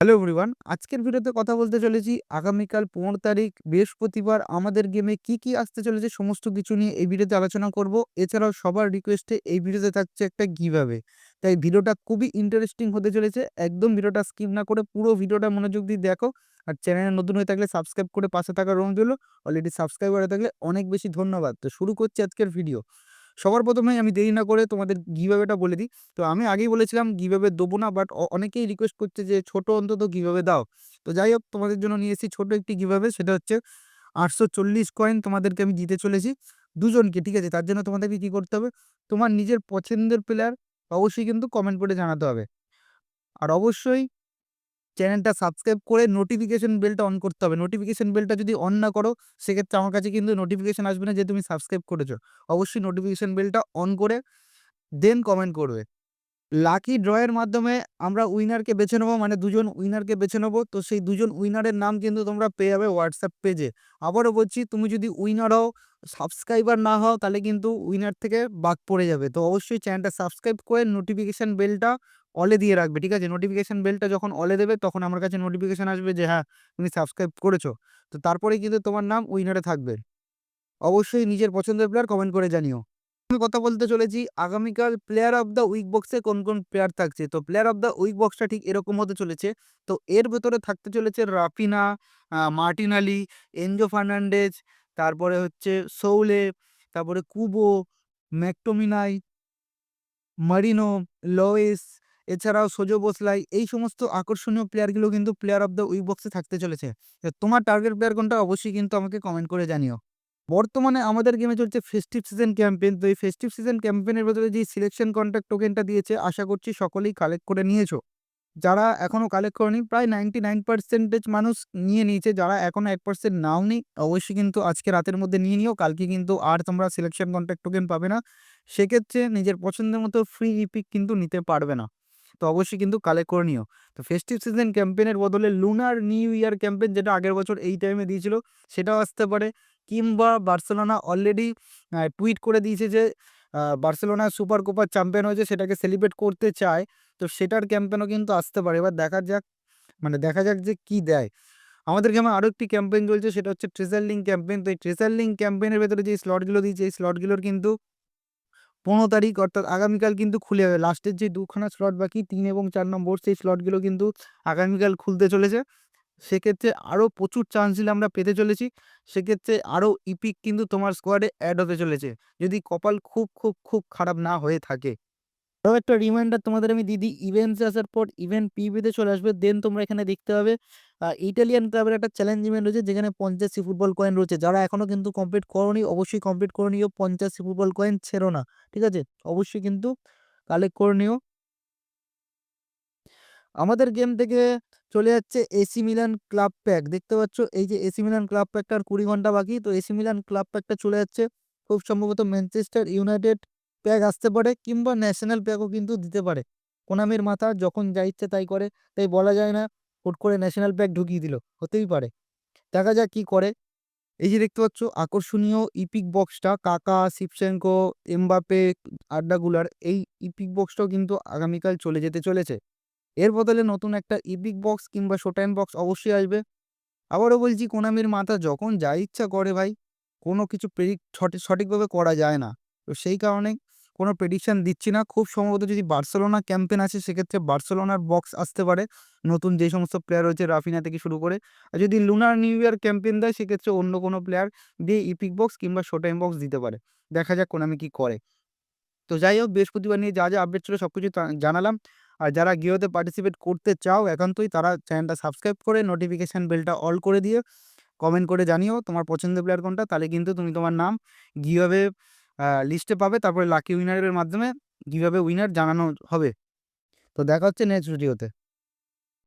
Hello everyone, আজকের ভিডিওতে কথা বলতে চলেছি আগামীকাল 15 তারিখ বৃহস্পতিবার আমাদের গেমে কি আসতে চলেছে সমস্ত কিছু নিয়ে এই ভিডিওতে আলোচনা করব। এছাড়াও সবার রিকোয়েস্টে এই ভিডিওতে থাকছে একটা গিভঅ্যাওয়ে। তাই ভিডিওটা খুবই ইন্টারেস্টিং হতে চলেছে। একদম ভিডিওটা স্কিপ না করে পুরো ভিডিওটা মনোযোগ দিয়ে দেখো। আর চ্যানেলে নতুন হয়ে থাকলে সাবস্ক্রাইব করে পাশে থাকার অনুরোধ রইলো। অলরেডি সাবস্ক্রাইব করে থাকলে অনেক বেশি ধন্যবাদ। তো শুরু করছি আজকের ভিডিও। সবার ১ম এই আমি দেরি না করে তোমাদের গিভঅ্যাওয়েটা বলে দিই। তো আমি আগেই বলেছিলাম গিভঅ্যাওয়ে দেবো না, বাট অনেকেই রিকোয়েস্ট করছে যে ছোট অন্তত গিভঅ্যাওয়ে দাও। তো যাই হোক, তোমাদের জন্য নিয়ে এসেছি ছোট একটি গিভঅ্যাওয়ে। সেটা হচ্ছে ৮৪০ কয়েন তোমাদেরকে আমি দিতে চলেছি দুজনকে, ঠিক আছে? তার জন্য তোমাদেরকে কি করতে হবে? তোমার নিজের পছন্দের প্লেয়ার অবশ্যই কিন্তু কমেন্ট করে জানাতে হবে। আর অবশ্যই চ্যানেলটা সাবস্ক্রাইব করে নোটিফিকেশন বেলটা অন করতে হবে। নোটিফিকেশন বেলটা যদি অন না করো, সেক্ষেত্রে আমার কাছে কিন্তু নোটিফিকেশন আসবে না যে তুমি সাবস্ক্রাইব করেছো। অবশ্যই নোটিফিকেশন বেলটা অন করে দেন কমেন্ট করবে। লাকি ড্রয়ের মাধ্যমে আমরা উইনারকে বেছে নেবো, মানে দুজন উইনারকে বেছে নেবো। তো সেই দুজন উইনারের নাম কিন্তু তোমরা পেয়ে যাবে হোয়াটসঅ্যাপ পেজে। আবারও বলছি, তুমি যদি উইনার হও, সাবস্ক্রাইবার না হও, তাহলে কিন্তু উইনার থেকে বাদ পড়ে যাবে। তো অবশ্যই চ্যানেলটা সাবস্ক্রাইব করে নোটিফিকেশন বেলটা অলে দিয়ে রাখবে, ঠিক আছে? নোটিফিকেশন বেলটা যখন অলে দেবে তখন আমার কাছে নোটিফিকেশন আসবে যে হ্যাঁ, তুমি সাবস্ক্রাইব করেছো। তো তারপরেই কিন্তু তোমার নাম উইনারে থাকবে। অবশ্যই নিজের পছন্দের প্লেয়ার কমেন্ট করে জানিও। আমি কথা বলতে চলেছি আগামীকাল প্লেয়ার অফ দ্য উইক বক্সে কোন প্লেয়ার থাকছে। তো প্লেয়ার অফ দ্য উইক বক্সটা ঠিক এরকম হতে চলেছে। তো এর ভেতরে থাকতে চলেছে রাফিনা, মার্টিনালি, এনজো ফার্নান্ডেজ, তারপরে হচ্ছে সৌলে, তারপরে কুবো, ম্যাকটোমিনাই, মারিনো, লোয়েস, এছাড়াও সোজো বোসলাই। এই সমস্ত আকর্ষণীয় প্লেয়ারগুলো কিন্তু প্লেয়ার অফ দ্য উইক বক্সে থাকতে চলেছে। তো তোমার টার্গেট প্লেয়ার কোনটা অবশ্যই কিন্তু আমাকে কমেন্ট করে জানিও। বর্তমানে আমাদের গেমে চলছে ফেস্টিভ সিজন ক্যাম্পেইন। তো এই ফেস্টিভ সিজন ক্যাম্পেইনের ভেতরে যে সিলেকশন কন্ট্রাক্ট টোকেনটা দিয়েছে, আশা করছি সকলেই কালেক্ট করে নিয়েছো। যারা এখনো কালেক্ট করেনি, প্রায় 99% মানুষ নিয়ে নিয়েছে। যারা এখনো 1% নাওনি, অবশ্যই কিন্তু আজকে রাতের মধ্যে নিয়ে নিও। কালকে কিন্তু আর তোমরা সিলেকশন কন্ট্রাক্ট টোকেন পাবে না। সেক্ষেত্রে নিজের পছন্দের মতো ফ্রি ইপিক কিন্তু নিতে পারবে না। তো অবশ্যই কিন্তু কালেক্ট করে নিও। তো ফেস্টিভ সিজন ক্যাম্পেইনের বদলে লুনার নিউ ইয়ার ক্যাম্পেইন, যেটা আগের বছর এই টাইমে দিয়েছিল, সেটাও আসতে পারে। কিংবা বার্সেলোনা অলরেডি টুইট করে দিয়েছে যে বার্সেলোনা সুপার কোপার চ্যাম্পিয়ন হয়েছে, সেটাকে সেলিব্রেট করতে চায়। তো সেটার ক্যাম্পেইনও কিন্তু আসতে পারে। এবার দেখা যাক, মানে দেখা যাক যে কি দেয়। আমাদের গেমে আরো একটি ক্যাম্পেইন চলছে, সেটা হচ্ছে ট্রেজার লিঙ্ক ক্যাম্পেইন। তো এই ট্রেজার লিঙ্ক ক্যাম্পেইনের ভেতরে যে স্লটগুলো দিয়েছে, এই স্লটগুলোর কিন্তু 15 তারিখ অর্থাৎ আগামীকাল কিন্তু খুলে যাবে। লাস্টের যে ২ খানা স্লট বাকি ৩ এবং ৪ নম্বর, সেই স্লটগুলো কিন্তু আগামীকাল খুলতে চলেছে। সেক্ষেত্রে আরো প্রচুর চান্স দিলে আমরা পেতে চলেছি। সেক্ষেত্রে আরো ইপিক কিন্তু তোমার স্কোয়াডে এড হতে চলেছে, যদি কপাল খুব খারাপ না হয়ে থাকে। আরো একটা রিমাইন্ডার তোমাদের আমি দিয়ে দিই, ইভেন্টসে আসার পর ইভেন্ট পিভিতে চলে আসবে। দেন তোমরা এখানে দেখতে পাবে ইটালিয়ান ক্লাবের একটা চ্যালেঞ্জ ইভেন্ট রয়েছে, যেখানে 50টি ফুটবল কয়েন রয়েছে। যারা এখনো কিন্তু কমপ্লিট করোনি, অবশ্যই কমপ্লিট করে নিও। 50 ফুটবল কয়েন ছেড়ো না, ঠিক আছে? অবশ্যই কিন্তু কালেক্ট করে নিও। আমাদের গেম থেকে চলে যাচ্ছে এসি মিলান ক্লাব প্যাক। দেখতে পাচ্ছ এই যে এসি মিলান ক্লাব প্যাকটা আর 20 ঘন্টা বাকি। তো এসি মিলান ক্লাব প্যাকটা চলে যাচ্ছে। খুব সম্ভবত ম্যানচেস্টার ইউনাইটেড প্যাক আসতে পারে, কিংবা ন্যাশনাল প্যাকও কিন্তু দিতে পারে। কোনামির মাথা যখন যা ইচ্ছে তাই করে, তাই বলা যায় না হুট করে ন্যাশনাল প্যাক ঢুকিয়ে দিল, হতেই পারে। দেখা যাক কি করে। এই যে দেখতে পাচ্ছ আকর্ষণীয় ইপিক বক্সটা, কাকা, শিভচেনকো, এমবাপে, আর্দা গুলার, এই ইপিক বক্সটাও কিন্তু আগামীকাল চলে যেতে চলেছে। এর বদলে নতুন একটা ইপিক বক্স কিংবা শোটাইম বক্স অবশ্যই আসবে। আবারও বলছি, কোনামির মাথা যখন যা ইচ্ছা করে ভাই, কোনো কিছু সঠিকভাবে করা যায় না। তো সেই কারণে কোনো প্রেডিকশন দিচ্ছি না। খুব সম্ভবত যদি বার্সেলোনা ক্যাম্পেইন আসে, সেক্ষেত্রে বার্সেলোনার বক্স আসতে পারে। নতুন যে সমস্ত প্লেয়ার রয়েছে রাফিনা থেকে শুরু করে। আর যদি লুনার নিউ ইয়ার ক্যাম্পেইন দেয়, সেক্ষেত্রে অন্য কোনো প্লেয়ার দিয়ে ইপিক বক্স কিংবা শোটাইম বক্স দিতে পারে। দেখা যাক কোনামি কি করে। তো যাই হোক, বৃহস্পতিবার নিয়ে যা আপডেট ছিল সবকিছু জানালাম। আর যারা গিওতে পার্টিসিপেট করতে চাও একান্তই, তারা চ্যানেলটা সাবস্ক্রাইব করে নোটিফিকেশন বেলটা অল করে দিয়ে কমেন্ট করে জানিও তোমার পছন্দের প্লেয়ার কোনটা। তাহলে কিন্তু তুমি তোমার নাম গিভঅ্যাওয়ে লিস্টে পাবে। তারপরে লাকি উইনারের মাধ্যমে গিভঅ্যাওয়ে উইনার জানানো হবে। তো দেখা হচ্ছে নেক্সট ভিডিওতে।